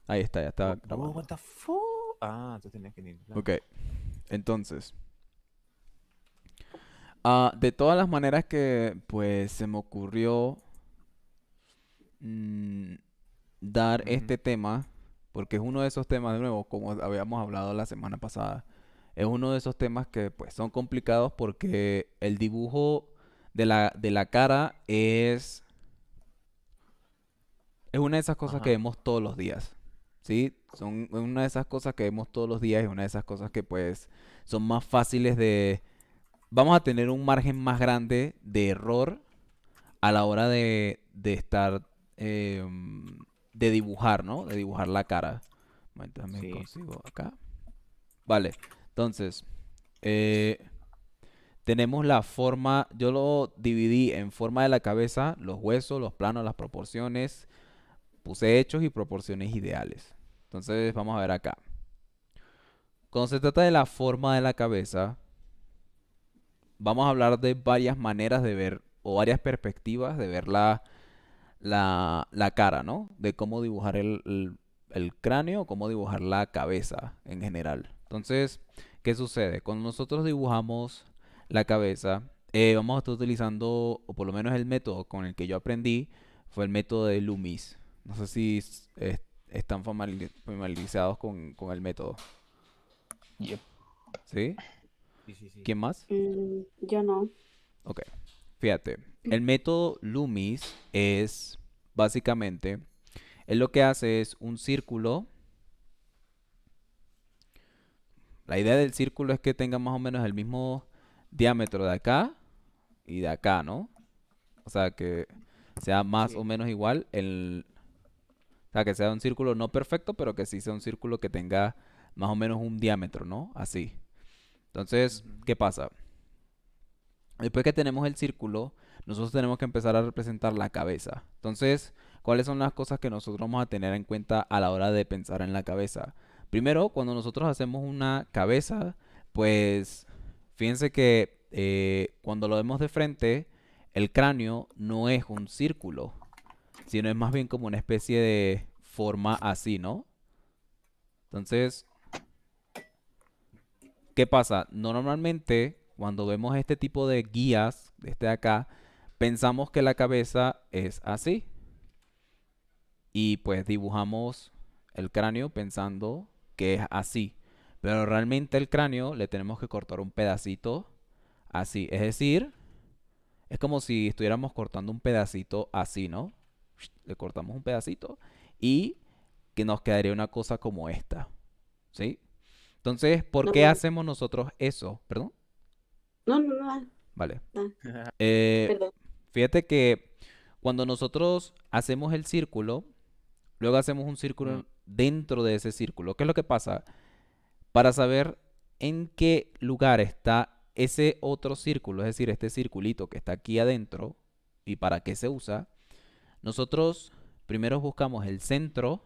Ahí está, ya está Oh, grabando. what the fuck. Ah, tú tienes que ir. Ok, entonces, de todas las maneras que pues se me ocurrió mm, dar Ujú. este tema, porque es uno de esos temas, de nuevo, como habíamos hablado la semana pasada, es uno de esos temas que pues son complicados porque el dibujo de la cara es una de esas cosas que Ajá. vemos todos los días, ¿sí? Son una de esas cosas que vemos todos los días y una de esas cosas que pues son más fáciles de... Vamos a tener un margen más grande de error a la hora de estar, de dibujar, ¿no? De dibujar la cara. Un momento, déjame Sí. consigo acá. Vale, entonces, eh, tenemos la forma, yo lo dividí en forma de la cabeza, los huesos, los planos, las proporciones, puse hechos y proporciones ideales. Entonces, vamos a ver acá. Cuando se trata de la forma de la cabeza, vamos a hablar de varias maneras de ver o varias perspectivas de ver la cara, ¿no? De cómo dibujar el cráneo, cómo dibujar la cabeza en general. Entonces, ¿qué sucede? Cuando nosotros dibujamos la cabeza, vamos a estar utilizando, o por lo menos el método con el que yo aprendí, fue el método de Loomis. No sé si están familiarizados con el método. Yep. ¿Sí? Sí, sí, sí. ¿Quién más? Yo no. Ok. Fíjate, el método Loomis es básicamente, él lo que hace es un círculo. La idea del círculo es que tenga más o menos el mismo diámetro de acá y de acá, ¿no? O sea, que sea más o Sí. menos igual. O sea, que sea un círculo no perfecto, pero que sí sea un círculo que tenga más o menos un diámetro, ¿no? Así. Entonces, Ujú. ¿qué pasa? Después que tenemos el círculo, nosotros tenemos que empezar a representar la cabeza. Entonces, ¿cuáles son las cosas que nosotros vamos a tener en cuenta a la hora de pensar en la cabeza? Primero, cuando nosotros hacemos una cabeza, pues fíjense que cuando lo vemos de frente, el cráneo no es un círculo, sino es más bien como una especie de forma así, ¿no? Entonces, ¿qué pasa? Normalmente, cuando vemos este tipo de guías, de este de acá, pensamos que la cabeza es así. Y pues dibujamos el cráneo pensando que es así. Pero realmente el cráneo le tenemos que cortar un pedacito así. Es decir, es como si estuviéramos cortando un pedacito así, ¿no? Le cortamos un pedacito y que nos quedaría una cosa como esta, ¿sí? Entonces, ¿por No, qué hacemos nosotros eso? ¿Perdón? no, no, no, Vale. no, Eh, perdón. Fíjate que cuando nosotros hacemos el círculo, luego hacemos un Ujú. círculo dentro de ese círculo. ¿Qué es lo que pasa? Para saber en qué lugar está ese otro círculo, es decir, este circulito que está aquí adentro y para qué se usa, nosotros primero buscamos el centro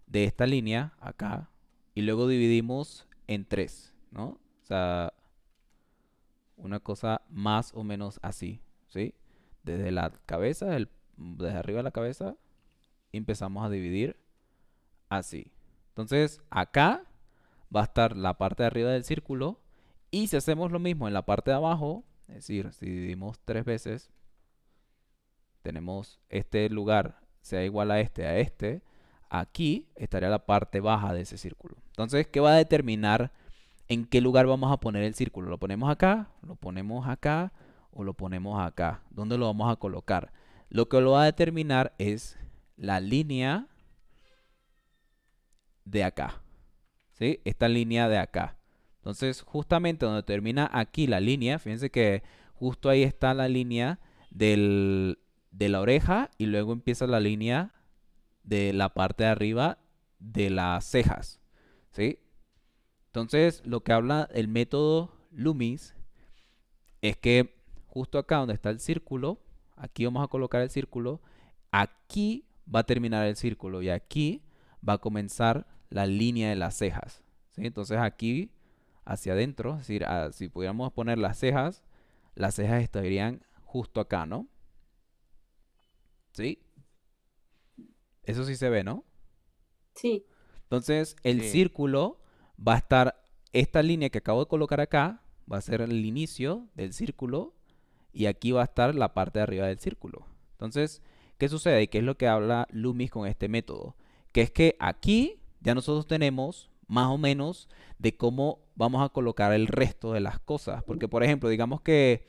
de esta línea acá y luego dividimos en tres, ¿no? O sea, una cosa más o menos así, ¿sí? Desde la cabeza, desde arriba de la cabeza, empezamos a dividir así. Entonces, acá va a estar la parte de arriba del círculo. Y si hacemos lo mismo en la parte de abajo, es decir, si dividimos tres veces, tenemos este lugar sea igual a este, aquí estaría la parte baja de ese círculo. Entonces, ¿qué va a determinar en qué lugar vamos a poner el círculo? ¿Lo ponemos acá? ¿Lo ponemos acá? ¿O lo ponemos acá? ¿Dónde lo vamos a colocar? Lo que lo va a determinar es la línea de acá. ¿Sí? Esta línea de acá. Entonces, justamente donde termina aquí la línea, fíjense que justo ahí está la línea de la oreja y luego empieza la línea de la parte de arriba de las cejas. ¿Sí? Entonces, lo que habla el método Loomis es que justo acá donde está el círculo, aquí vamos a colocar el círculo, aquí va a terminar el círculo y aquí va a comenzar la línea de las cejas. ¿Sí? Entonces aquí hacia adentro, es decir, si pudiéramos poner las cejas estarían justo acá, ¿no? ¿Sí? Eso sí se ve, ¿no? Sí. Entonces, el Sí. círculo va a estar, esta línea que acabo de colocar acá, va a ser el inicio del círculo y aquí va a estar la parte de arriba del círculo. Entonces, ¿qué sucede? ¿Y qué es lo que habla Loomis con este método? Que es que aquí ya nosotros tenemos más o menos de cómo vamos a colocar el resto de las cosas. Porque, por ejemplo, digamos que,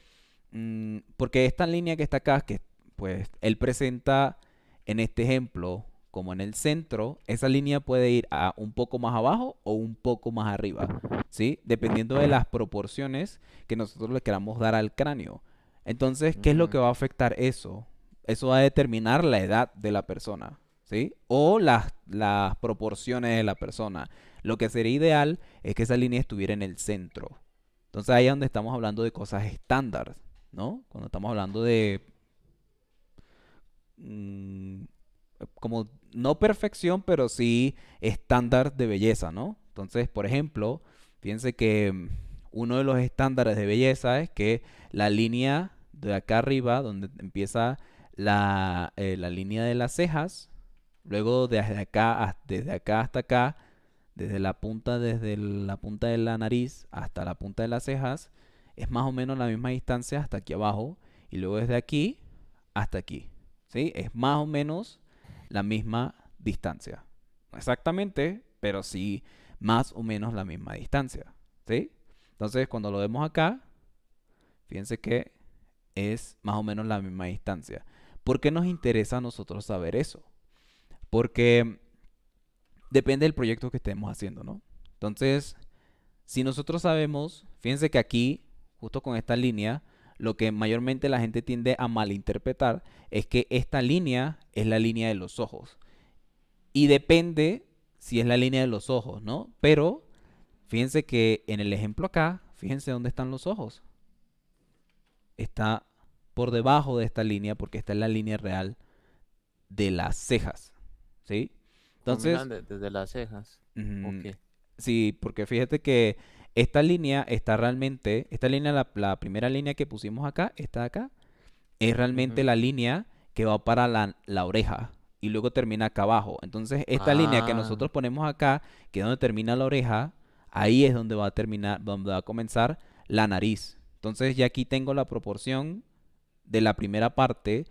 porque esta línea que está acá, que pues él presenta en este ejemplo como en el centro, esa línea puede ir a un poco más abajo o un poco más arriba, ¿sí? Dependiendo de las proporciones que nosotros le queramos dar al cráneo. Entonces, ¿qué es lo que Mm, va a afectar eso? Eso va a determinar la edad de la persona, ¿sí? O las proporciones de la persona. Lo que sería ideal es que esa línea estuviera en el centro. Entonces, ahí es donde estamos hablando de cosas estándar, ¿no? Cuando estamos hablando de mm, como no perfección, pero sí estándar de belleza, ¿no? Entonces, por ejemplo, fíjense que uno de los estándares de belleza es que la línea de acá arriba, donde empieza la línea de las cejas, luego desde acá hasta acá, desde la punta de la nariz hasta la punta de las cejas, es más o menos la misma distancia hasta aquí abajo, y luego desde aquí hasta aquí, ¿sí? Es más o menos la misma distancia. No exactamente, pero sí más o menos la misma distancia, ¿sí? Entonces, cuando lo vemos acá, fíjense que es más o menos la misma distancia. ¿Por qué nos interesa a nosotros saber eso? Porque depende del proyecto que estemos haciendo, ¿no? Entonces, si nosotros sabemos, fíjense que aquí, justo con esta línea, lo que mayormente la gente tiende a malinterpretar es que esta línea es la línea de los ojos. Y depende si es la línea de los ojos, ¿no? Pero fíjense que en el ejemplo acá, fíjense dónde están los ojos. Está por debajo de esta línea porque esta es la línea real de las cejas, ¿sí? Entonces, comienzan desde las cejas. Ok. sí, porque fíjate que esta línea está realmente, esta línea, la primera línea que pusimos acá, esta de acá, es realmente Ujú. la línea que va para la oreja y luego termina acá abajo. Entonces, esta línea que Ah, nosotros ponemos acá, que es donde termina la oreja, ahí es donde va a terminar, donde va a comenzar la nariz. Entonces, ya aquí tengo la proporción de la primera parte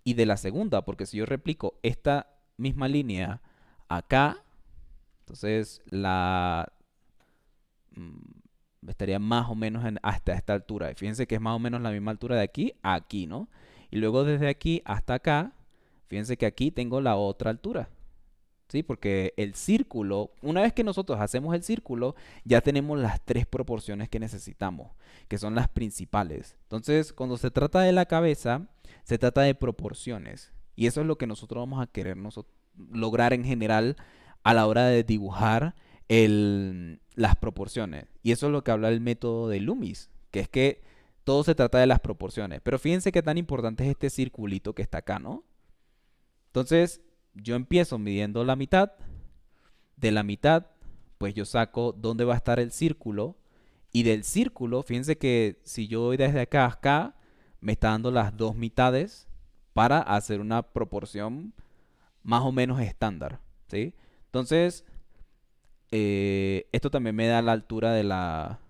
y de la segunda, porque si yo replico esta misma línea acá, entonces estaría más o menos hasta esta altura. Y fíjense que es más o menos la misma altura de aquí a aquí, ¿no? Y luego desde aquí hasta acá, fíjense que aquí tengo la otra altura. ¿Sí? Porque el círculo, una vez que nosotros hacemos el círculo, ya tenemos las tres proporciones que necesitamos, que son las principales. Entonces, cuando se trata de la cabeza, se trata de proporciones. Y eso es lo que nosotros vamos a querer lograr en general a la hora de dibujar las proporciones. Y eso es lo que habla el método de Loomis, que es que todo se trata de las proporciones. Pero fíjense qué tan importante es este circulito que está acá, ¿no? Entonces, yo empiezo midiendo la mitad. De la mitad, pues yo saco dónde va a estar el círculo. Y del círculo, fíjense que si yo voy desde acá a acá, me está dando las dos mitades para hacer una proporción más o menos estándar, ¿sí? Entonces, esto también me da la altura de la,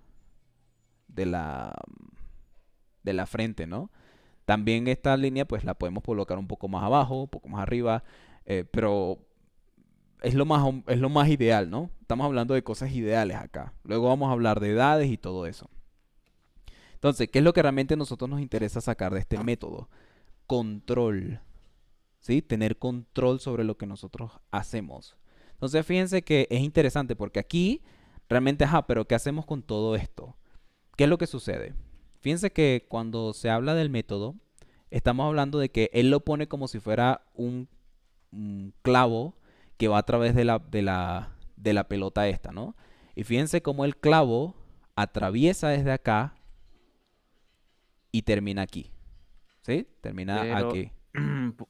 de la frente, ¿no? También esta línea, pues la podemos colocar un poco más abajo, un poco más arriba, pero es lo más ideal, ¿no? Estamos hablando de cosas ideales acá. Luego vamos a hablar de edades y todo eso. Entonces, ¿qué es lo que realmente a nosotros nos interesa sacar de este método? Control, ¿sí? Tener control sobre lo que nosotros hacemos. Entonces, fíjense que es interesante porque aquí realmente, ajá, pero ¿qué hacemos con todo esto? ¿Qué es lo que sucede? Fíjense que cuando se habla del método, estamos hablando de que él lo pone como si fuera un clavo que va a través de la pelota esta, ¿no? Y fíjense cómo el clavo atraviesa desde acá y termina aquí, ¿sí? Termina pero, aquí. pu-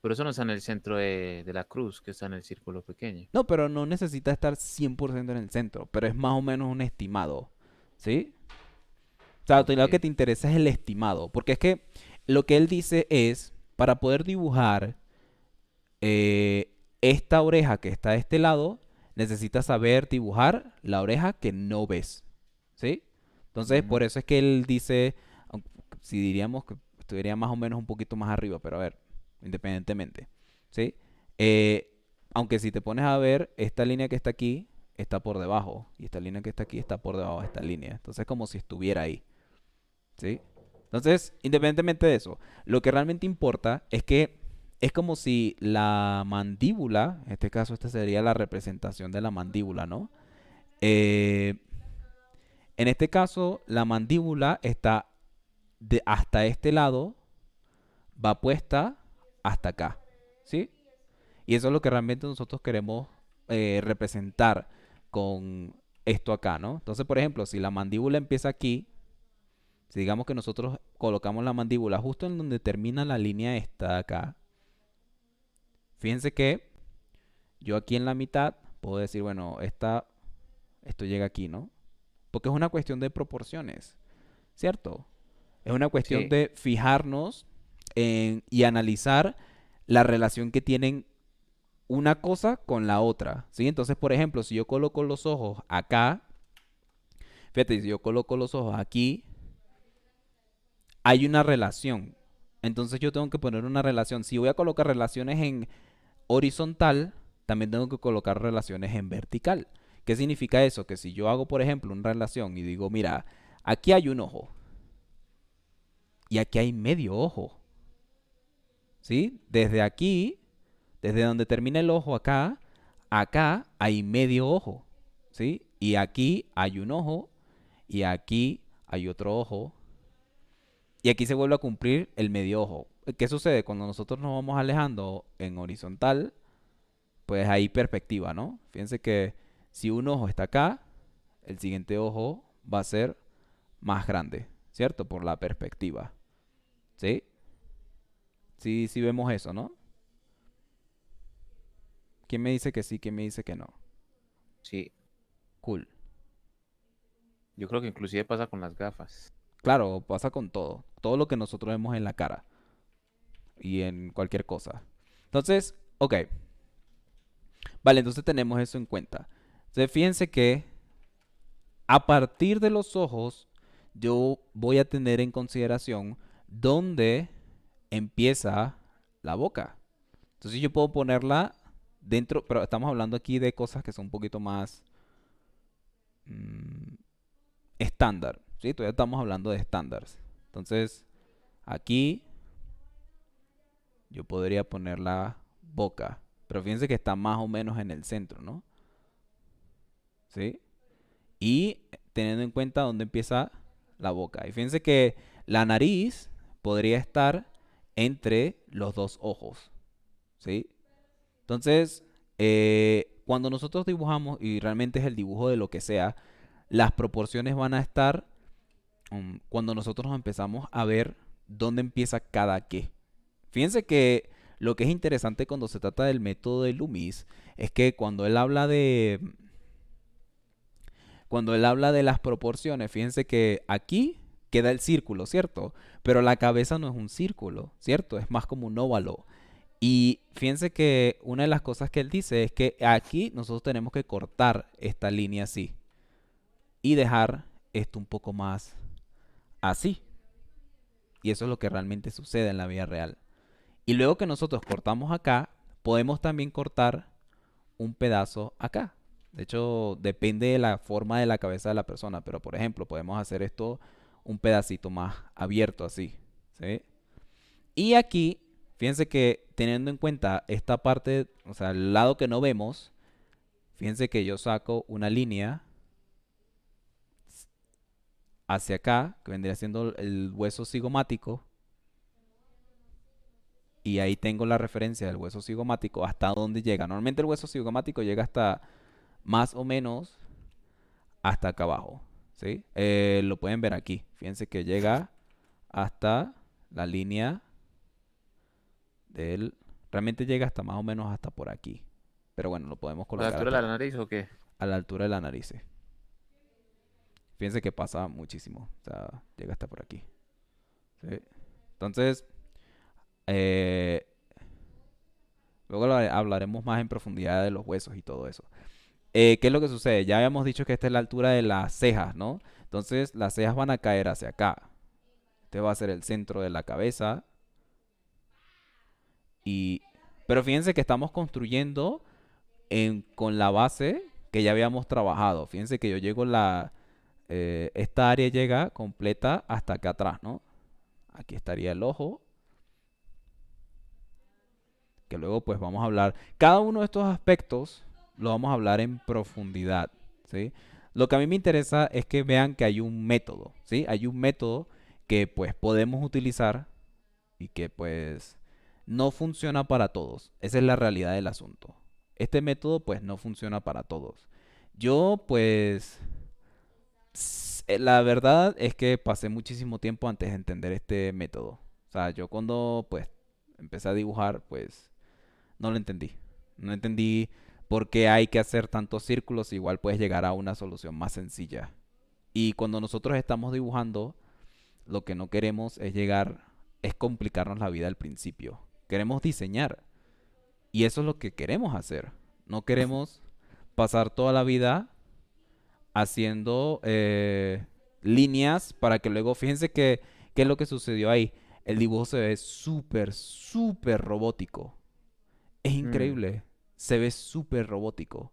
pero eso no está en el centro de la cruz, que está en el círculo pequeño. No, pero no necesita estar 100% en el centro, pero es más o menos un estimado, ¿sí? O sea, Ok. lo que te interesa es el estimado, porque es que lo que él dice es, para poder dibujar esta oreja que está de este lado, necesitas saber dibujar la oreja que no ves, ¿sí? Entonces, Ujú. por eso es que él dice, si diríamos que estuviera más o menos un poquito más arriba, pero a ver, independientemente, ¿sí? Eh, Aunque si te pones a ver, esta línea que está aquí está por debajo, y esta línea que está aquí está por debajo de esta línea. Entonces, como si estuviera ahí, ¿sí? Entonces, independientemente de eso, lo que realmente importa es que es como si la mandíbula, en este caso esta sería la representación de la mandíbula, ¿no? Eh, en este caso, la mandíbula está de hasta este lado, va puesta hasta acá, ¿sí? Y eso es lo que realmente nosotros queremos representar con esto acá, ¿no? Entonces, por ejemplo, si la mandíbula empieza aquí, si digamos que nosotros colocamos la mandíbula justo en donde termina la línea esta de acá, fíjense que yo aquí en la mitad puedo decir, bueno, esto llega aquí, ¿no? Porque es una cuestión de proporciones, ¿cierto? Es una cuestión Sí, de fijarnos y analizar la relación que tienen una cosa con la otra, ¿sí? Entonces, por ejemplo, si yo coloco los ojos acá, fíjate, si yo coloco los ojos aquí, hay una relación. Entonces yo tengo que poner una relación. Si voy a colocar relaciones en horizontal, también tengo que colocar relaciones en vertical. ¿Qué significa eso? Que si yo hago, por ejemplo, una relación y digo, mira, aquí hay un ojo y aquí hay medio ojo, ¿sí? Desde aquí, desde donde termina el ojo acá, acá hay medio ojo, ¿sí? Y aquí hay un ojo y aquí hay otro ojo y aquí se vuelve a cumplir el medio ojo. ¿Qué sucede? Cuando nosotros nos vamos alejando en horizontal, pues hay perspectiva, ¿no? Fíjense que si un ojo está acá, el siguiente ojo va a ser más grande, ¿cierto? Por la perspectiva, ¿sí? Sí, sí vemos eso, ¿no? ¿Quién me dice que sí? ¿Quién me dice que no? sí. Cool. Yo creo que inclusive pasa con las gafas. Claro, pasa con todo. Todo lo que nosotros vemos en la cara y en cualquier cosa. Entonces, ok. Vale, entonces tenemos eso en cuenta. Entonces, fíjense que a partir de los ojos, yo voy a tener en consideración dónde empieza la boca. Entonces yo puedo ponerla dentro, pero estamos hablando aquí de cosas que son un poquito más mm, estándar, ¿sí? Todavía estamos hablando de estándares. Entonces, aquí yo podría poner la boca, pero fíjense que está más o menos en el centro, ¿no? ¿Sí? Y teniendo en cuenta dónde empieza la boca. Y fíjense que la nariz podría estar entre los dos ojos, ¿sí? Entonces, cuando nosotros dibujamos, y realmente es el dibujo de lo que sea, las proporciones van a estar cuando nosotros empezamos a ver dónde empieza cada qué. Fíjense que lo que es interesante cuando se trata del método de Loomis es que cuando él habla de las proporciones, fíjense que aquí queda el círculo, ¿cierto? Pero la cabeza no es un círculo, ¿cierto? Es más como un óvalo. Y fíjense que una de las cosas que él dice es que aquí nosotros tenemos que cortar esta línea así y dejar esto un poco más así. Y eso es lo que realmente sucede en la vida real. Y luego que nosotros cortamos acá, podemos también cortar un pedazo acá. De hecho, depende de la forma de la cabeza de la persona, pero por ejemplo, podemos hacer esto un pedacito más abierto así, ¿sí? Y aquí, fíjense que teniendo en cuenta esta parte, o sea, el lado que no vemos, fíjense que yo saco una línea hacia acá, que vendría siendo el hueso cigomático, y ahí tengo la referencia del hueso cigomático hasta dónde llega. Normalmente el hueso cigomático llega hasta más o menos hasta acá abajo, ¿sí? Lo pueden ver aquí. Fíjense que llega hasta la línea del... Realmente llega hasta más o menos hasta por aquí. Pero bueno, lo podemos ¿A la colocar altura hasta de la nariz o qué? a la altura de la nariz. Fíjense que pasa muchísimo. O sea, llega hasta por aquí. ¿Sí? Entonces, eh, Luego hablaremos más en profundidad de los huesos y todo eso. ¿Qué es lo que sucede? Ya habíamos dicho que esta es la altura de las cejas, ¿no? Entonces las cejas van a caer hacia acá. Este va a ser el centro de la cabeza. Y... Pero fíjense que estamos construyendo con la base que ya habíamos trabajado. Fíjense que yo llego esta área llega completa hasta acá atrás, ¿no? Aquí estaría el ojo, que luego pues vamos a hablar. Cada uno de estos aspectos lo vamos a hablar en profundidad, ¿sí? Lo que a mí me interesa es que vean que hay un método, ¿sí? Hay un método que pues podemos utilizar y que pues no funciona para todos. Esa es la realidad del asunto. Este método pues no funciona para todos. Yo pues la verdad es que pasé muchísimo tiempo antes de entender este método. O sea, yo cuando pues empecé a dibujar pues no lo entendí. No entendí por qué hay que hacer tantos círculos, igual puedes llegar a una solución más sencilla. Y cuando nosotros estamos dibujando, lo que no queremos es complicarnos la vida al principio. Queremos diseñar. Y eso es lo que queremos hacer. No queremos pasar toda la vida haciendo líneas para que luego, fíjense qué es lo que sucedió ahí. El dibujo se ve súper, súper robótico. Es Mm, increíble. Se ve súper robótico.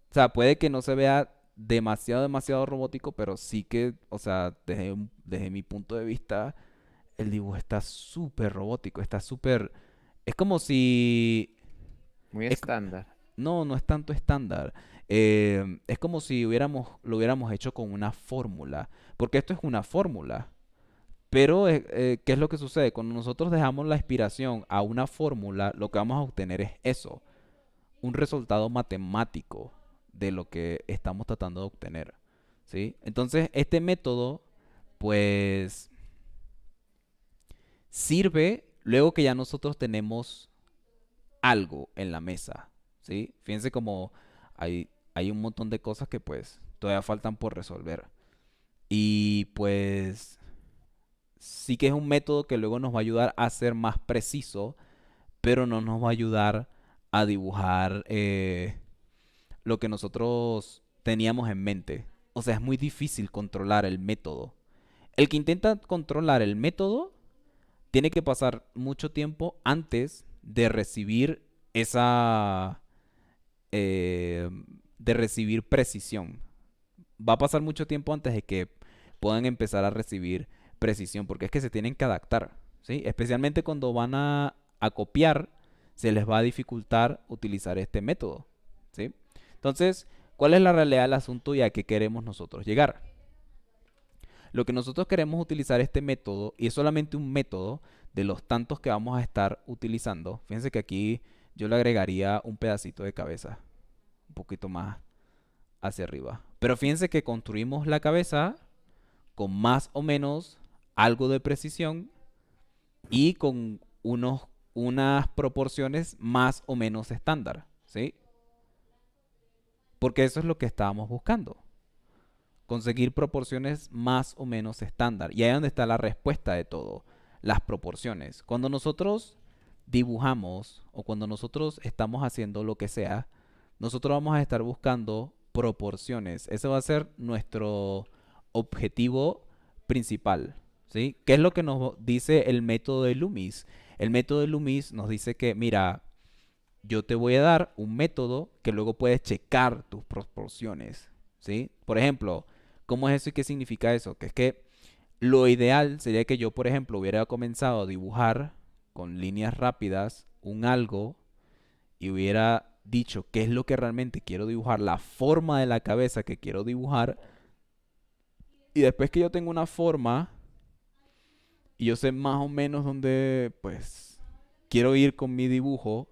O sea, puede que no se vea demasiado, demasiado robótico, pero sí que, o sea, desde mi punto de vista, el dibujo está súper robótico. Está súper... Es como si... muy es estándar. No, no es tanto estándar. Es como si lo hubiéramos hecho con una fórmula. Porque esto es una fórmula. Pero, ¿qué es lo que sucede? Cuando nosotros dejamos la inspiración a una fórmula, lo que vamos a obtener es eso. Un resultado matemático de lo que estamos tratando de obtener. ¿Sí? Entonces, este método, pues, sirve luego que ya nosotros tenemos algo en la mesa, ¿sí? Fíjense como hay un montón de cosas que pues todavía faltan por resolver. Y pues sí que es un método que luego nos va a ayudar a ser más preciso, pero no nos va a ayudar a dibujar lo que nosotros teníamos en mente. O sea, es muy difícil controlar el método. El que intenta controlar el método tiene que pasar mucho tiempo antes de recibir esa eh, de recibir precisión. Va a pasar mucho tiempo antes de que puedan empezar a recibir precisión, porque es que se tienen que adaptar, ¿sí? Especialmente cuando van a copiar, se les va a dificultar utilizar este método, ¿sí? Entonces, ¿cuál es la realidad del asunto y a qué queremos nosotros llegar? Lo que nosotros queremos utilizar este método, y es solamente un método de los tantos que vamos a estar utilizando. Fíjense que aquí yo le agregaría un pedacito de cabeza, un poquito más hacia arriba. Pero fíjense que construimos la cabeza con más o menos algo de precisión y con unas proporciones más o menos estándar, ¿sí? Porque eso es lo que estábamos buscando. Conseguir proporciones más o menos estándar. Y ahí es donde está la respuesta de todo, las proporciones. Cuando nosotros dibujamos o cuando nosotros estamos haciendo lo que sea, nosotros vamos a estar buscando proporciones. Ese va a ser nuestro objetivo principal, ¿sí? ¿Qué es lo que nos dice el método de Loomis? El método de Loomis nos dice que, mira, yo te voy a dar un método que luego puedes checar tus proporciones, ¿sí? Por ejemplo, ¿cómo es eso y qué significa eso? Que es que lo ideal sería que yo, por ejemplo, hubiera comenzado a dibujar con líneas rápidas un algo y hubiera dicho qué es lo que realmente quiero dibujar, la forma de la cabeza que quiero dibujar, y después que yo tengo una forma y yo sé más o menos dónde, pues, quiero ir con mi dibujo,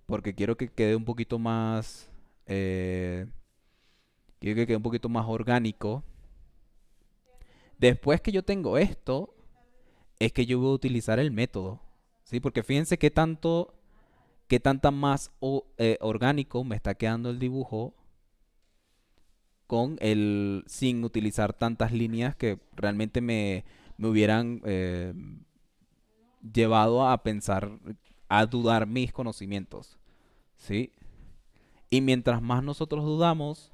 porque quiero que quede un poquito más, quiero que quede un poquito más orgánico. Después que yo tengo esto, es que yo voy a utilizar el método, ¿sí? Porque fíjense qué tanta más orgánico me está quedando el dibujo sin utilizar tantas líneas que realmente me hubieran llevado a pensar a dudar mis conocimientos, ¿sí? Y mientras más nosotros dudamos,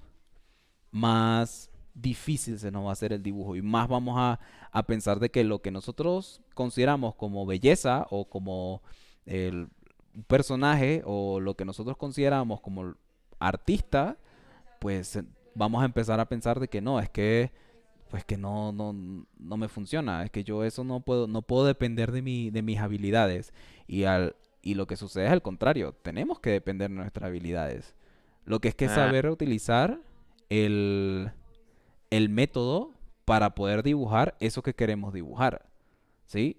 más difícil se nos va a hacer el dibujo y más vamos a pensar de que lo que nosotros consideramos como belleza o como el un personaje o lo que nosotros consideramos como artista, pues vamos a empezar a pensar de que no, es que pues que no me funciona, es que yo eso no puedo depender de mis habilidades y lo que sucede es al contrario, tenemos que depender de nuestras habilidades. Lo que es que Ah, saber utilizar el, el método para poder dibujar eso que queremos dibujar, ¿sí?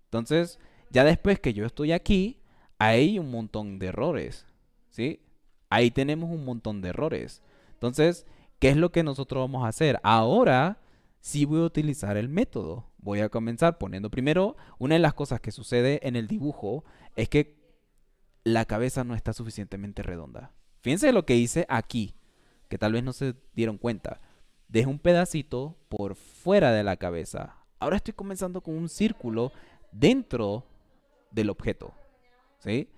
Entonces, ya después que yo estoy aquí, hay un montón de errores, ¿sí? Ahí tenemos un montón de errores. Entonces, ¿qué es lo que nosotros vamos a hacer? Ahora sí voy a utilizar el método. Voy a comenzar poniendo primero, una de las cosas que sucede en el dibujo es que la cabeza no está suficientemente redonda. Fíjense lo que hice aquí, que tal vez no se dieron cuenta. Dejé un pedacito por fuera de la cabeza. Ahora estoy comenzando con un círculo dentro del objeto, ¿sí?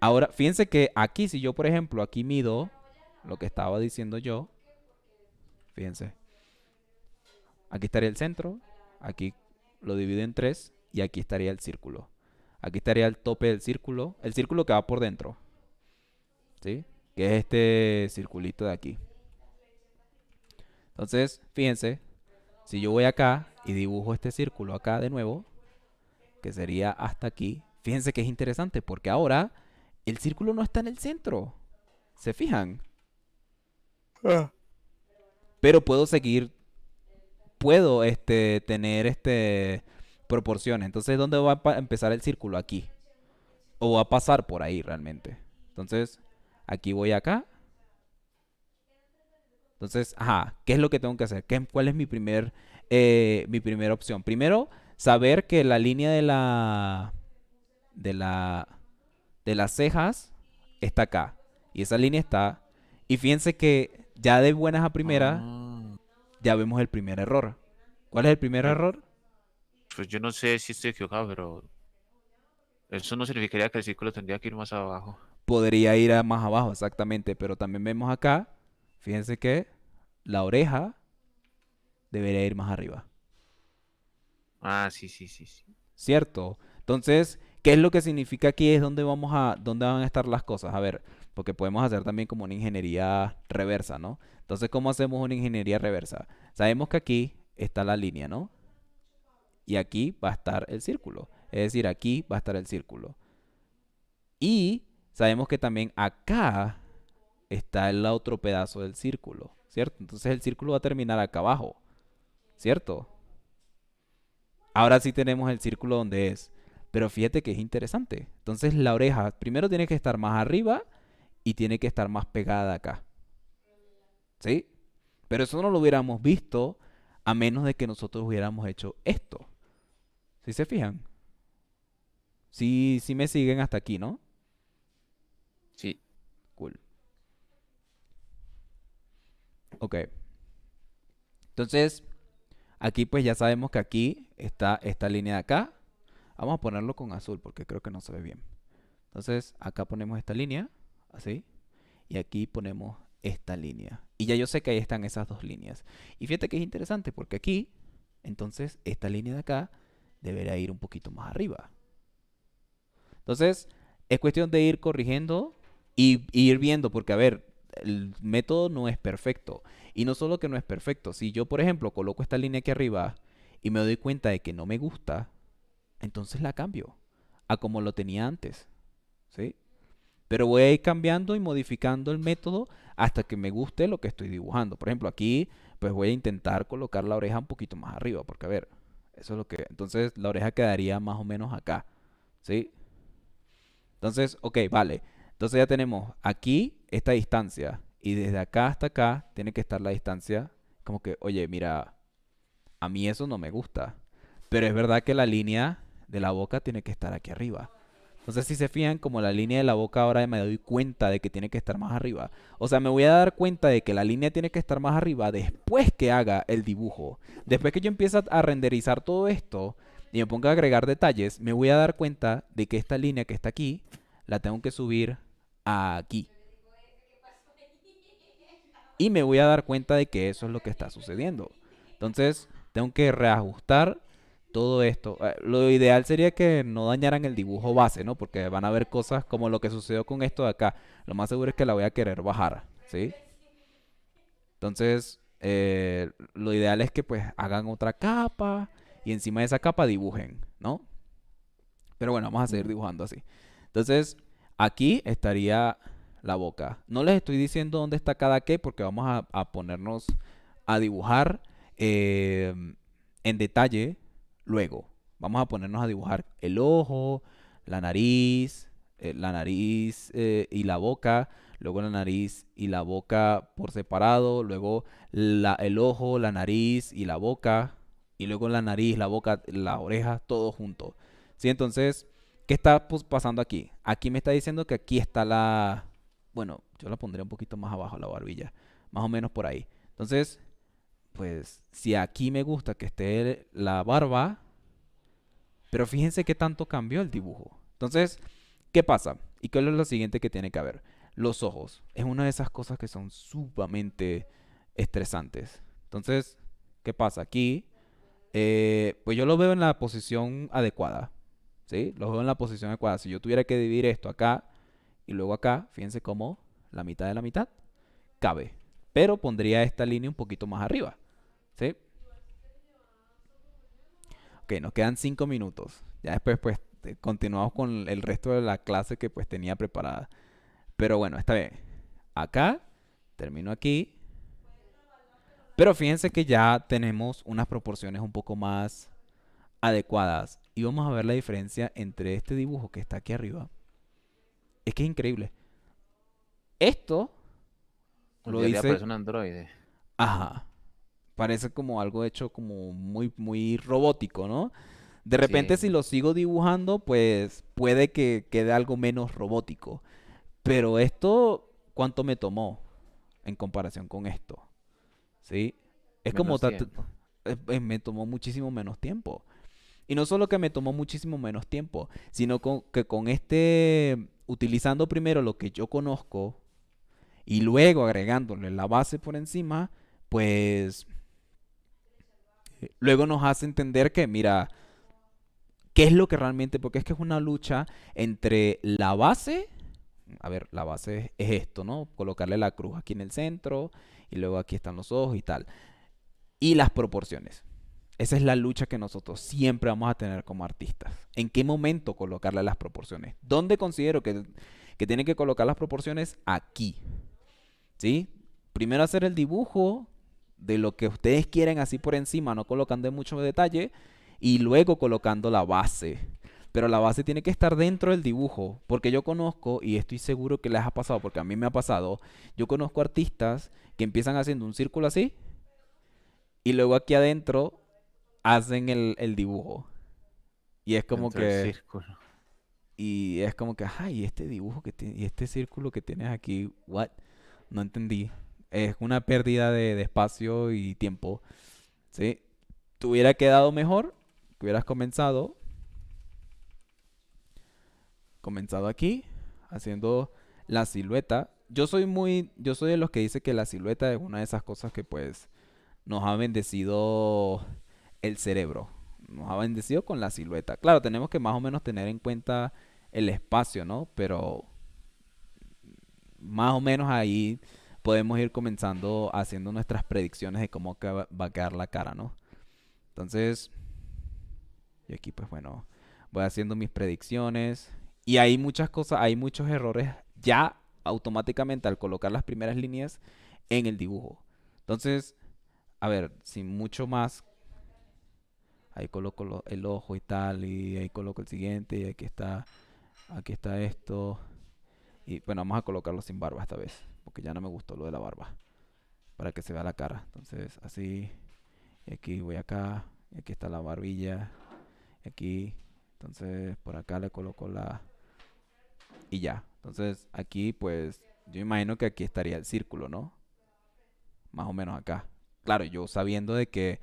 Ahora, fíjense que aquí, si yo, por ejemplo, aquí mido lo que estaba diciendo yo, fíjense, aquí estaría el centro, aquí lo divido en tres y aquí estaría el círculo. Aquí estaría el tope del círculo, el círculo que va por dentro, ¿sí? Que es este circulito de aquí. Entonces, fíjense, si yo voy acá y dibujo este círculo acá de nuevo, que sería hasta aquí, fíjense que es interesante porque ahora el círculo no está en el centro. ¿Se fijan? Pero puedo seguir, puedo tener proporciones. Entonces, ¿dónde va a empezar el círculo? Aquí. O va a pasar por ahí realmente. Entonces, aquí voy acá. Entonces, ajá, ¿qué es lo que tengo que hacer? ¿Cuál es mi primera opción? Primero, saber que la línea de la, de las cejas está acá. Y esa línea está. Y fíjense que ya de buenas a primeras, ah, ya vemos el primer error. ¿Cuál es el primer eh, error? pues yo no sé si estoy equivocado, pero eso no significaría que el círculo tendría que ir más abajo. Podría ir a más abajo, exactamente. Pero también vemos acá, fíjense que la oreja debería ir más arriba. Ah, sí, sí, sí, sí. ¿Cierto? Entonces, ¿qué es lo que significa aquí? Es dónde van a estar las cosas. A ver, porque podemos hacer también como una ingeniería reversa, ¿no? Entonces, ¿cómo hacemos una ingeniería reversa? Sabemos que aquí está la línea, ¿no? Y aquí va a estar el círculo. Es decir, aquí va a estar el círculo. Y sabemos que también acá está el otro pedazo del círculo, ¿cierto? Entonces el círculo va a terminar acá abajo, ¿cierto? Ahora sí tenemos el círculo donde es. Pero fíjate que es interesante. Entonces la oreja primero tiene que estar más arriba y tiene que estar más pegada acá, ¿sí? Pero eso no lo hubiéramos visto a menos de que nosotros hubiéramos hecho esto. ¿Sí se fijan? Sí, sí me siguen hasta aquí, ¿no? Sí. Cool. Ok. Entonces, aquí pues ya sabemos que aquí está esta línea de acá. Vamos a ponerlo con azul porque creo que no se ve bien. Entonces, acá ponemos esta línea, así. Y aquí ponemos esta línea. Y ya yo sé que ahí están esas dos líneas. Y fíjate que es interesante porque aquí, entonces, esta línea de acá debería ir un poquito más arriba. Entonces, es cuestión de ir corrigiendo y ir viendo, porque a ver, el método no es perfecto. Y no solo que no es perfecto, si yo, por ejemplo, coloco esta línea aquí arriba y me doy cuenta de que no me gusta, entonces la cambio a como lo tenía antes, ¿sí? Pero voy a ir cambiando y modificando el método hasta que me guste lo que estoy dibujando. Por ejemplo, aquí pues voy a intentar colocar la oreja un poquito más arriba, porque a ver, eso es lo que... Entonces la oreja quedaría más o menos acá, ¿sí? Entonces, ok, vale. Entonces ya tenemos aquí esta distancia y desde acá hasta acá tiene que estar la distancia como que, oye, mira, a mí eso no me gusta. Pero es verdad que la línea de la boca tiene que estar aquí arriba. Entonces, si se fijan, como la línea de la boca ahora me doy cuenta de que tiene que estar más arriba. O sea, me voy a dar cuenta de que la línea tiene que estar más arriba después que haga el dibujo. Después que yo empiece a renderizar todo esto, y me pongo a agregar detalles, me voy a dar cuenta de que esta línea que está aquí, la tengo que subir aquí. Y me voy a dar cuenta de que eso es lo que está sucediendo. Entonces, tengo que reajustar todo esto. Lo ideal sería que no dañaran el dibujo base, ¿no? Porque van a haber cosas como lo que sucedió con esto de acá. Lo más seguro es que la voy a querer bajar, ¿sí? Entonces, lo ideal es que pues hagan otra capa y encima de esa capa dibujen, ¿no? Pero bueno, vamos a seguir Mm. dibujando así. Entonces, aquí estaría la boca. No les estoy diciendo dónde está cada qué porque vamos a ponernos a dibujar eh, en detalle luego. Vamos a ponernos a dibujar el ojo, la nariz y la boca, luego la nariz y la boca por separado, luego el ojo, la nariz y la boca, y luego la nariz, la boca, las orejas, todo junto. ¿Sí? Entonces, ¿qué está pasando aquí? Aquí me está diciendo que aquí está la... Bueno, yo la pondría un poquito más abajo, la barbilla. Más o menos por ahí. Entonces, pues, si aquí me gusta que esté la barba, pero fíjense qué tanto cambió el dibujo. Entonces, ¿qué pasa? ¿Y qué es lo siguiente que tiene que haber? Los ojos. Es una de esas cosas que son sumamente estresantes. Entonces, ¿qué pasa? Aquí, pues yo lo veo en la posición adecuada. ¿Sí? Lo veo en la posición adecuada. Si yo tuviera que dividir esto acá y luego acá, fíjense cómo la mitad de la mitad cabe. Pero pondría esta línea un poquito más arriba. ¿Sí? Ok, nos quedan 5 minutos. Ya después pues continuamos con el resto de la clase que pues tenía preparada. Pero bueno, esta vez acá, termino aquí. Pero fíjense que ya tenemos unas proporciones un poco más adecuadas. Y vamos a ver la diferencia entre este dibujo que está aquí arriba. Es que es increíble. Esto Un lo día le hice, aparece un androide. ajá, parece como algo hecho como muy, muy robótico, ¿no? De repente si Sí, lo sigo dibujando, pues puede que quede algo menos robótico. Pero esto, ¿cuánto me tomó en comparación con esto? ¿Sí? Es como... menos tiempo. me tomó muchísimo menos tiempo. Y no solo que me tomó muchísimo menos tiempo, sino que con este, utilizando primero lo que yo conozco y luego agregándole la base por encima, pues luego nos hace entender que, mira, ¿qué es lo que realmente? Porque es que es una lucha entre la base, a ver, la base es esto, ¿no? Colocarle la cruz aquí en el centro y luego aquí están los ojos y tal. Y las proporciones. Esa es la lucha que nosotros siempre vamos a tener como artistas. ¿En qué momento colocarle las proporciones? ¿Dónde considero que tienen que colocar las proporciones? Aquí. ¿Sí? Primero hacer el dibujo de lo que ustedes quieren así por encima, no colocando mucho detalle, y luego colocando la base. Pero la base tiene que estar dentro del dibujo, porque yo conozco, y estoy seguro que les ha pasado, porque a mí me ha pasado, yo conozco artistas que empiezan haciendo un círculo así, y luego aquí adentro hacen el dibujo. Y es como Dentro del que, círculo. ay, este dibujo que tiene, y este círculo que tienes aquí, what? No entendí. Es una pérdida de espacio y tiempo, ¿sí? Te hubiera quedado mejor que hubieras comenzado aquí, haciendo la silueta. Yo soy de los que dice que la silueta es una de esas cosas que pues nos ha bendecido el cerebro. Nos ha bendecido con la silueta. Claro, tenemos que más o menos tener en cuenta el espacio, ¿no? Pero más o menos ahí podemos ir comenzando haciendo nuestras predicciones de cómo va a quedar la cara, ¿no? Entonces, y aquí pues bueno, voy haciendo mis predicciones y hay muchas cosas, hay muchos errores ya automáticamente al colocar las primeras líneas en el dibujo. Entonces, a ver, sin mucho más, ahí coloco el ojo y tal, y ahí coloco el siguiente, y aquí está esto. Y bueno, vamos a colocarlo sin barba esta vez, porque ya no me gustó lo de la barba, para que se vea la cara. Entonces, así, y aquí voy acá, y aquí está la barbilla, y aquí. Entonces, por acá le coloco la... Y ya. Entonces, aquí, pues, yo imagino que aquí estaría el círculo, ¿no? Más o menos acá. Claro, yo sabiendo de que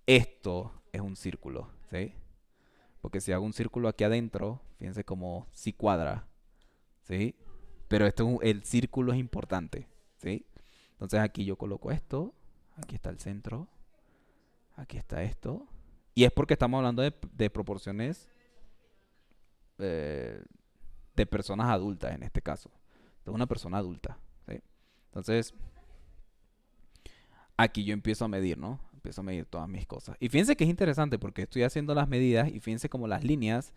esto es un círculo, ¿sí? Porque si hago un círculo aquí adentro, fíjense como si cuadra, ¿sí? Pero el círculo es importante, ¿sí? Entonces aquí yo coloco esto, aquí está el centro, aquí está esto. Y es porque estamos hablando de proporciones eh, de personas adultas en este caso. De una persona adulta, ¿sí? Entonces, aquí yo empiezo a medir, ¿no? Empiezo a medir todas mis cosas. Y fíjense que es interesante porque estoy haciendo las medidas y fíjense como las líneas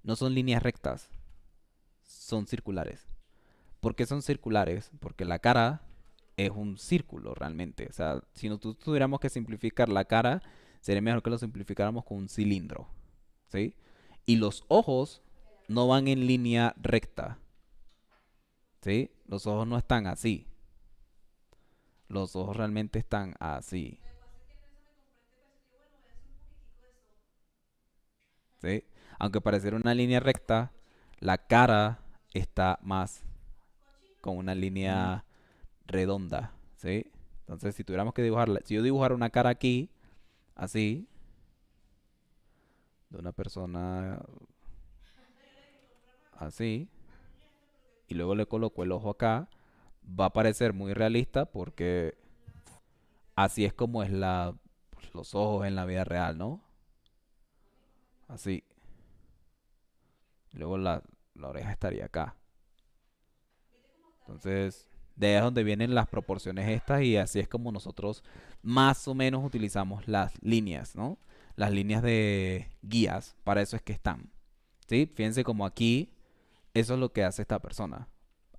no son líneas rectas, son circulares. ¿Por qué son circulares? Porque la cara es un círculo realmente. O sea, si nosotros tuviéramos que simplificar la cara, sería mejor que lo simplificáramos con un cilindro, ¿sí? Y los ojos no van en línea recta, ¿sí? Los ojos no están así. Los ojos realmente están así, ¿sí? Aunque pareciera una línea recta, la cara está más con una Mm, línea redonda, ¿sí? Entonces, si tuviéramos que dibujarla, si yo dibujara una cara aquí, así, de una persona así, y luego le coloco el ojo acá, va a parecer muy realista porque así es como es pues, los ojos en la vida real, ¿no? Así. Y luego la oreja estaría acá. Entonces, de ahí es donde vienen las proporciones estas y así es como nosotros más o menos utilizamos las líneas, ¿no? Las líneas de guías, para eso es que están. ¿Sí? Fíjense como aquí, eso es lo que hace esta persona.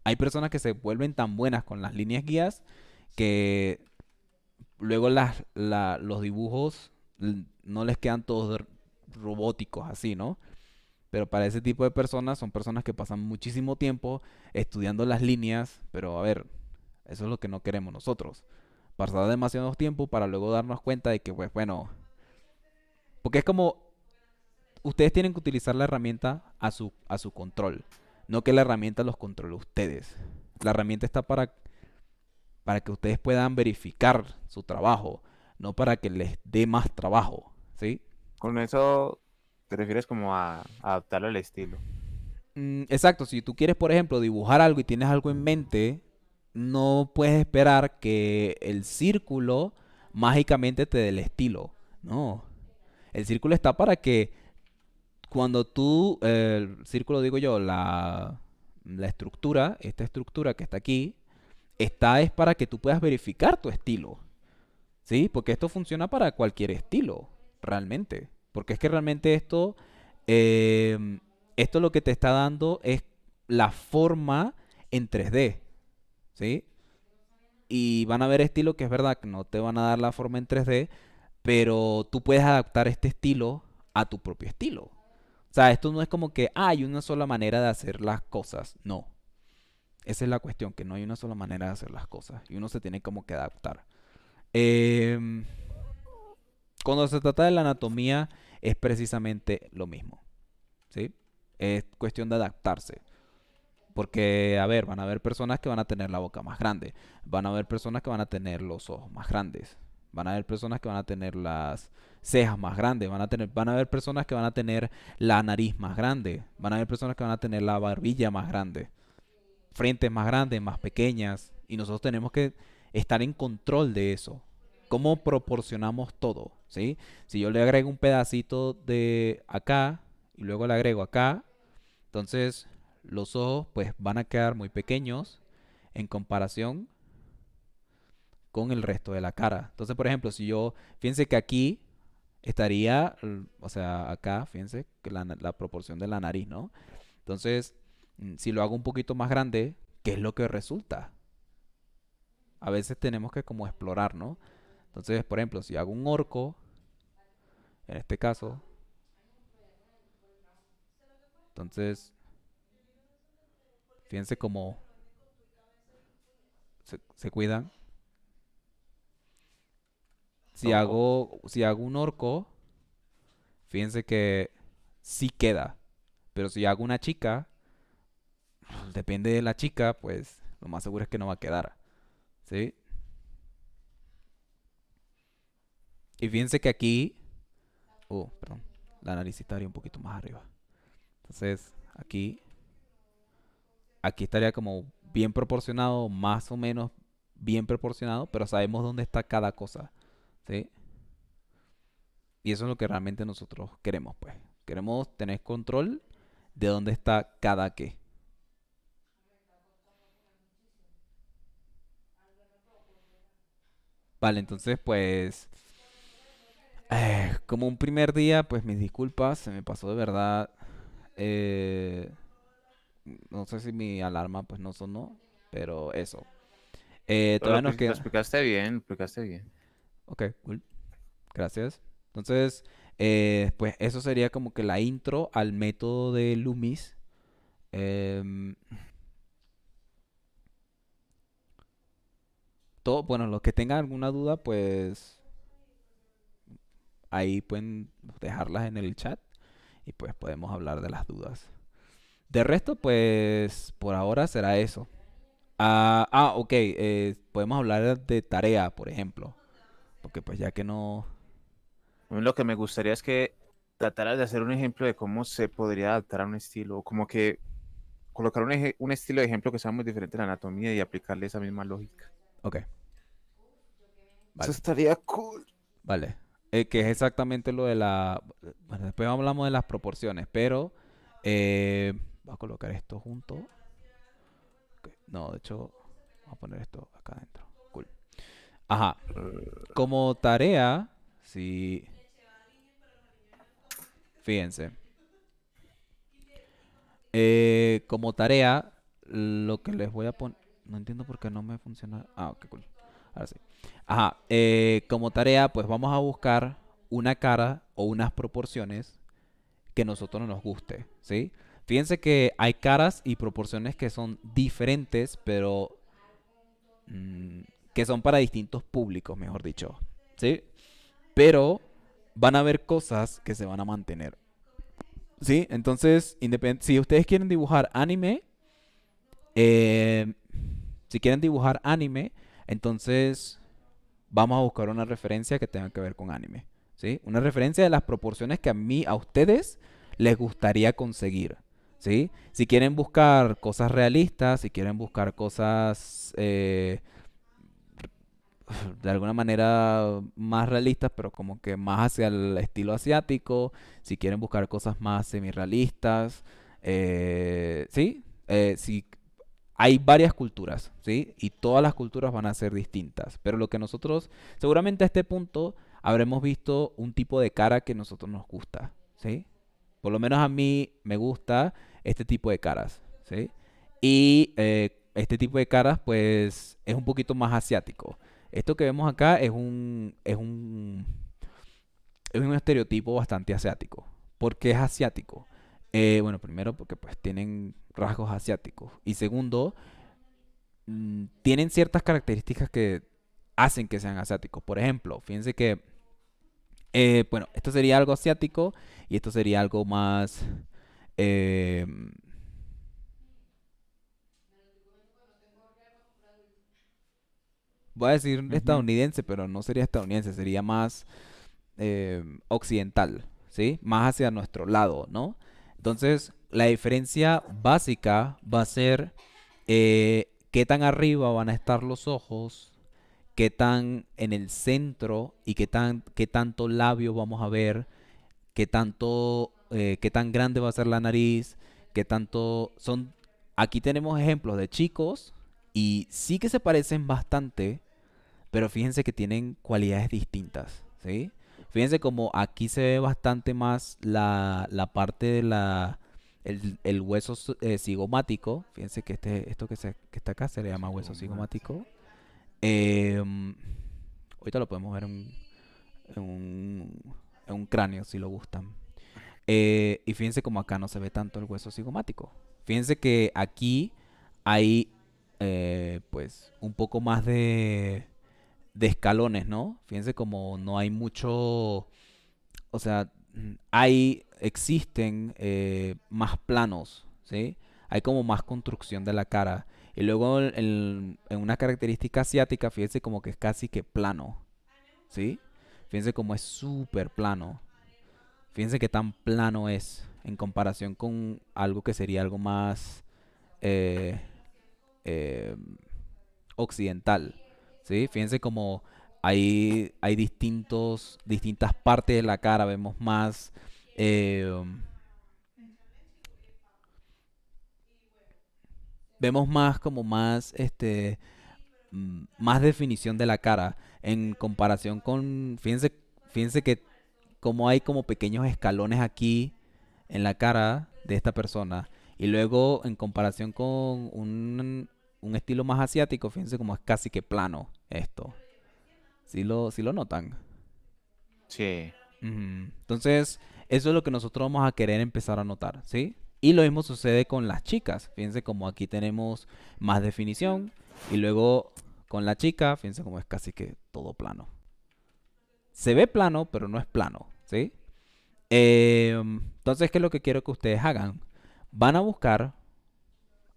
Hay personas que se vuelven tan buenas con las líneas guías que luego los dibujos no les quedan todos robóticos así, ¿no? Pero para ese tipo de personas son personas que pasan muchísimo tiempo estudiando las líneas, pero a ver, eso es lo que no queremos nosotros. Pasar demasiado tiempo para luego darnos cuenta de que, pues bueno, porque es como ustedes tienen que utilizar la herramienta a su control, no que la herramienta los controle ustedes. La herramienta está para que ustedes puedan verificar su trabajo, no para que les dé más trabajo, ¿sí? Con eso te refieres como a adaptarlo al estilo. Exacto, si tú quieres, por ejemplo, dibujar algo y tienes algo en mente, no puedes esperar que el círculo mágicamente te dé el estilo. No, el círculo está para que cuando tú, el círculo digo yo, la estructura, esta estructura que está aquí, está es para que tú puedas verificar tu estilo. ¿Sí? Porque esto funciona para cualquier estilo, realmente. Porque es que realmente esto lo que te está dando es la forma en 3D, ¿sí? Y van a haber estilos que es verdad que no te van a dar la forma en 3D, pero tú puedes adaptar este estilo a tu propio estilo. O sea, esto no es como que hay una sola manera de hacer las cosas. No. Esa es la cuestión, que no hay una sola manera de hacer las cosas. Y uno se tiene como que adaptar. Em, Cuando se trata de la anatomía es precisamente lo mismo, ¿sí? Es cuestión de adaptarse. Porque, a ver, van a haber personas que van a tener la boca más grande, van a haber personas que van a tener los ojos más grandes, van a haber personas que van a tener las cejas más grandes, van a haber personas que van a tener la nariz más grande, van a haber personas que van a tener la barbilla más grande, frentes más grandes, más pequeñas, y nosotros tenemos que estar en control de eso. ¿Cómo proporcionamos todo? ¿Sí? Si yo le agrego un pedacito de acá y luego le agrego acá, entonces los ojos pues van a quedar muy pequeños en comparación con el resto de la cara. Entonces, por ejemplo, fíjense que aquí estaría, o sea, acá, fíjense que la proporción de la nariz, ¿no? Entonces, si lo hago un poquito más grande, ¿qué es lo que resulta? A veces tenemos que como explorar, ¿no? Entonces, por ejemplo, si hago un orco, en este caso, entonces, fíjense cómo se cuidan. Oh, Si hago un orco, fíjense que sí queda. Pero si hago una chica, depende de la chica, pues lo más seguro es que no va a quedar. ¿Sí? Y fíjense que aquí... perdón. la nariz sí estaría un poquito más arriba. Entonces, aquí estaría como bien proporcionado, más o menos bien proporcionado, pero sabemos dónde está cada cosa, ¿sí? Y eso es lo que realmente nosotros queremos, pues. Queremos tener control de dónde está cada qué. Vale, entonces, pues, como un primer día, pues mis disculpas, se me pasó de verdad. eh, no sé si mi alarma, pues, no sonó, pero eso. Pero Todavía nos lo queda. explicaste bien, lo explicaste bien. Ok, cool. Gracias. Entonces, pues eso sería como que la intro al método de Loomis. Em, bueno, los que tengan alguna duda, pues ahí pueden dejarlas en el chat y pues podemos hablar de las dudas. De resto, pues por ahora será eso. Ok, podemos hablar de tarea, por ejemplo, porque pues ya que no... A mí lo que me gustaría es que trataras de hacer un ejemplo de cómo se podría adaptar a un estilo, o como que colocar un estilo de ejemplo que sea muy diferente a la anatomía y aplicarle esa misma lógica. Ok, Eso vale, estaría cool. vale. Que es exactamente lo de la... Bueno, después hablamos de las proporciones, pero... voy a colocar esto junto. Ok, no, de hecho, vamos a poner esto acá adentro. Cool. Ajá. Como tarea, si... Fíjense. Como tarea, lo que les voy a poner... No entiendo por qué no me funciona. Ah, ok, cool. Ahora sí. Ajá. Como tarea, pues vamos a buscar una cara o unas proporciones que a nosotros no nos guste, ¿sí? Fíjense que hay caras y proporciones que son diferentes, pero mm, que son para distintos públicos, mejor dicho, ¿sí? Pero van a haber cosas que se van a mantener, ¿sí? Entonces, si ustedes quieren dibujar anime, eh, si quieren dibujar anime, entonces vamos a buscar una referencia que tenga que ver con anime, ¿sí? Una referencia de las proporciones que a ustedes les gustaría conseguir, ¿sí? Si quieren buscar cosas realistas, si quieren buscar cosas de alguna manera más realistas, pero como que más hacia el estilo asiático, si quieren buscar cosas más semi-realistas, ¿sí? Si hay varias culturas, ¿sí? Y todas las culturas van a ser distintas. Pero lo que nosotros, seguramente a este punto, habremos visto un tipo de cara que a nosotros nos gusta, ¿sí? Por lo menos a mí me gusta este tipo de caras, ¿sí? Y este tipo de caras, pues, es un poquito más asiático. Esto que vemos acá es un estereotipo bastante asiático. ¿Por qué es asiático? Bueno, primero porque pues tienen rasgos asiáticos. Y segundo, tienen ciertas características que hacen que sean asiáticos. Por ejemplo, fíjense que, bueno, esto sería algo asiático y esto sería algo más, eh, voy a decir Ujú. estadounidense, pero no sería estadounidense, sería más occidental, ¿sí? Más hacia nuestro lado, ¿no? Entonces, la diferencia básica va a ser qué tan arriba van a estar los ojos, qué tan en el centro y qué tanto labio vamos a ver, qué tan grande va a ser la nariz, qué tanto son. Aquí tenemos ejemplos de chicos y sí que se parecen bastante, pero fíjense que tienen cualidades distintas, ¿sí? Fíjense como aquí se ve bastante más la parte de el hueso cigomático. Fíjense que esto que está acá se le llama hueso Psicomático. cigomático. Em, ahorita lo podemos ver en un, en un cráneo si lo gustan. Y fíjense como acá no se ve tanto el hueso cigomático. Fíjense que aquí hay pues un poco más de escalones, ¿no? Fíjense como no hay mucho, o sea, existen más planos, ¿sí? Hay como más construcción de la cara. Y luego en una característica asiática, fíjense como que es casi que plano, ¿sí? Fíjense como es súper plano. Fíjense qué tan plano es en comparación con algo que sería algo más eh, eh, occidental, ¿sí? Fíjense como hay distintas partes de la cara, eh, vemos más como más, más definición de la cara en comparación con, fíjense que como hay como pequeños escalones aquí en la cara de esta persona y luego en comparación con un estilo más asiático, fíjense como es casi que plano esto. ¿Sí lo notan? Sí. Ujú. Entonces, eso es lo que nosotros vamos a querer empezar a notar, ¿sí? Y lo mismo sucede con las chicas. Fíjense como aquí tenemos más definición y luego con la chica, fíjense como es casi que todo plano. Se ve plano, pero no es plano, ¿sí? Entonces, ¿qué es lo que quiero que ustedes hagan? Van a buscar,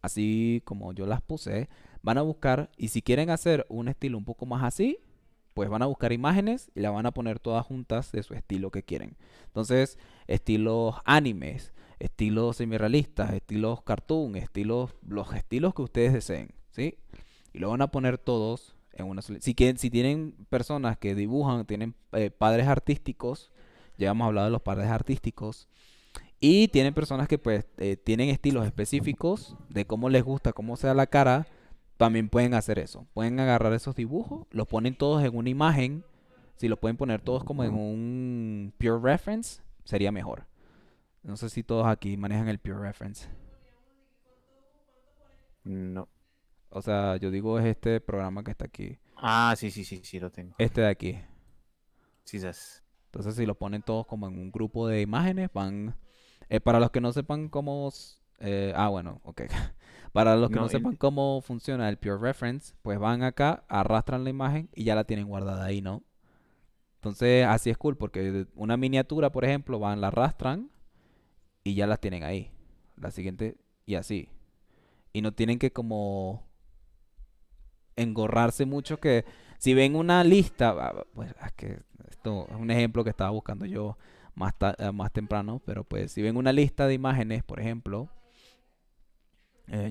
así como yo las puse, van a buscar y si quieren hacer un estilo un poco más así, pues van a buscar imágenes y la van a poner todas juntas de su estilo que quieren. Entonces, estilos animes, estilos semirealistas, estilos cartoon, los estilos que ustedes deseen, ¿sí? Y lo van a poner todos en una sola. Si tienen personas que dibujan, tienen padres artísticos, ya hemos hablado de los padres artísticos, y tienen personas que pues tienen estilos específicos de cómo les gusta, cómo sea la cara, también pueden hacer eso. Pueden agarrar esos dibujos, los ponen todos en una imagen. Si los pueden poner todos como en un Pure Reference, sería mejor. No sé si todos aquí manejan el Pure Reference. No. O sea, yo digo es este programa que está aquí. Ah, sí, sí, sí, sí, lo tengo. Este de aquí. Quizás. Entonces, si los ponen todos como en un grupo de imágenes, van. Para los que no sepan cómo. Bueno, ok. Para los que no No, sepan cómo funciona el Pure Reference, pues van acá, arrastran la imagen y ya la tienen guardada ahí, ¿no? Entonces, así es cool, porque una miniatura, por ejemplo, van, la arrastran y ya las tienen ahí. La siguiente, y así. Y no tienen que como engorrarse mucho que si ven una lista, pues es que esto es un ejemplo que estaba buscando yo más temprano, pero pues si ven una lista de imágenes, por ejemplo,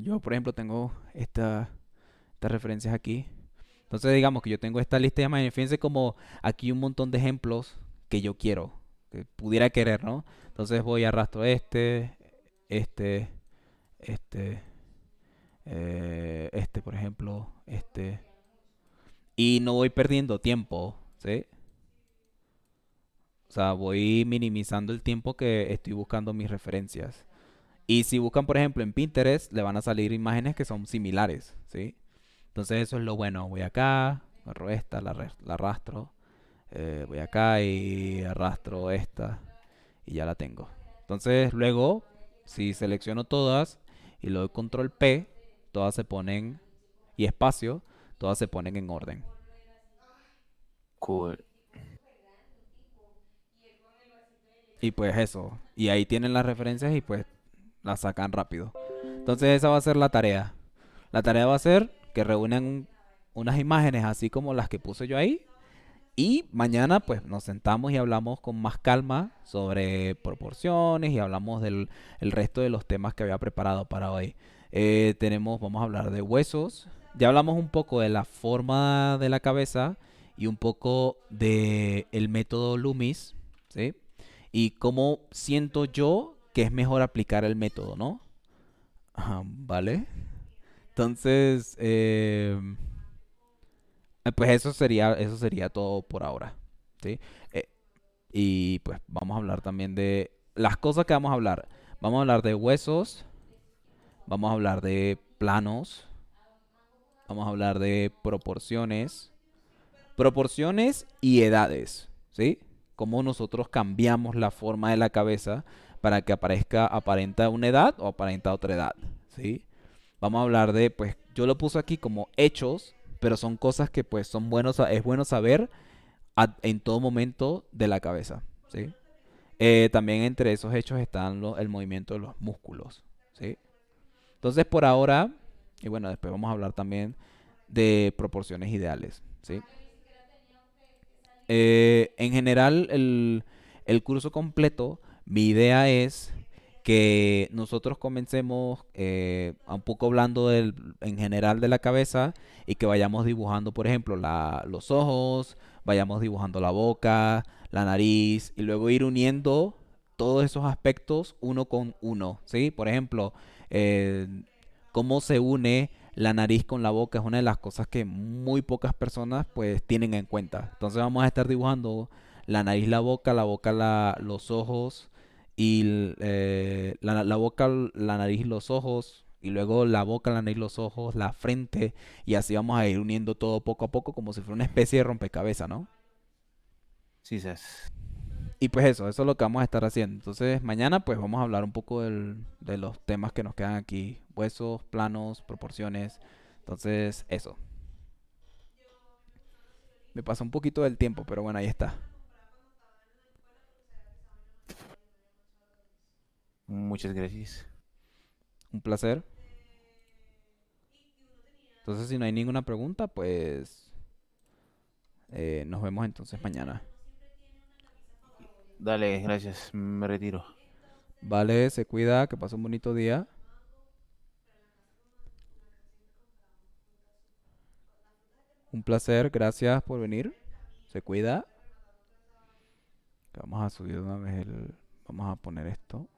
yo por ejemplo tengo estas referencias aquí. Entonces digamos que yo tengo esta lista de imágenes, fíjense como aquí un montón de ejemplos que yo quiero, que pudiera querer, ¿no? Entonces voy a arrastro este, este, por ejemplo, y no voy perdiendo tiempo, ¿sí? O sea, voy minimizando el tiempo que estoy buscando mis referencias. Y si buscan, por ejemplo, en Pinterest, le van a salir imágenes que son similares, ¿sí? Entonces eso es lo bueno. Voy acá, agarro esta, la arrastro. Voy acá y arrastro esta y ya la tengo. Entonces luego, si selecciono todas y le doy control P, todas se ponen, y espacio, todas se ponen en orden. cool. Y pues eso. Y ahí tienen las referencias y pues las sacan rápido. Entonces esa va a ser la tarea. La tarea va a ser que reúnan unas imágenes así como las que puse yo ahí. Y mañana pues nos sentamos y hablamos con más calma sobre proporciones y hablamos del el resto de los temas que había preparado para hoy. Vamos a hablar de huesos. Ya hablamos un poco de la forma de la cabeza y un poco de el método Loomis, ¿sí? Y cómo siento yo que es mejor aplicar el método, ¿no? Ajá, ¿vale? Entonces, pues eso sería todo por ahora, ¿sí? Eh, y pues vamos a hablar también de las cosas que vamos a hablar. Vamos a hablar de huesos, vamos a hablar de planos, vamos a hablar de proporciones y edades, ¿sí? Cómo nosotros cambiamos la forma de la cabeza para que aparenta una edad o aparenta otra edad, ¿sí? Vamos a hablar de, pues, yo lo puse aquí como hechos, pero son cosas que, pues, es bueno saber en todo momento de la cabeza, ¿sí? También entre esos hechos están el movimiento de los músculos, ¿sí? Entonces, por ahora, y bueno, después vamos a hablar también de proporciones ideales, ¿sí? En general, el curso completo, mi idea es que nosotros comencemos un poco hablando en general de la cabeza y que vayamos dibujando, por ejemplo, los ojos, vayamos dibujando la boca, la nariz y luego ir uniendo todos esos aspectos uno con uno, ¿sí? Por ejemplo, eh, cómo se une la nariz con la boca es una de las cosas que muy pocas personas pues tienen en cuenta. Entonces vamos a estar dibujando la nariz, la boca, los ojos y la boca, la nariz, los ojos y luego la boca, la nariz, los ojos, la frente y así vamos a ir uniendo todo poco a poco como si fuera una especie de rompecabezas, ¿no? Sí, sas. Y pues eso es lo que vamos a estar haciendo. Entonces mañana pues vamos a hablar un poco de los temas que nos quedan aquí. Huesos, planos, proporciones. Entonces eso. Me pasa un poquito del tiempo, pero bueno, ahí está. Muchas gracias. Un placer. Entonces si no hay ninguna pregunta, pues nos vemos entonces mañana. Dale, gracias. Me retiro. Vale, se cuida, que pase un bonito día. Un placer, gracias por venir. Se cuida. Vamos a subir una vez Vamos a poner esto.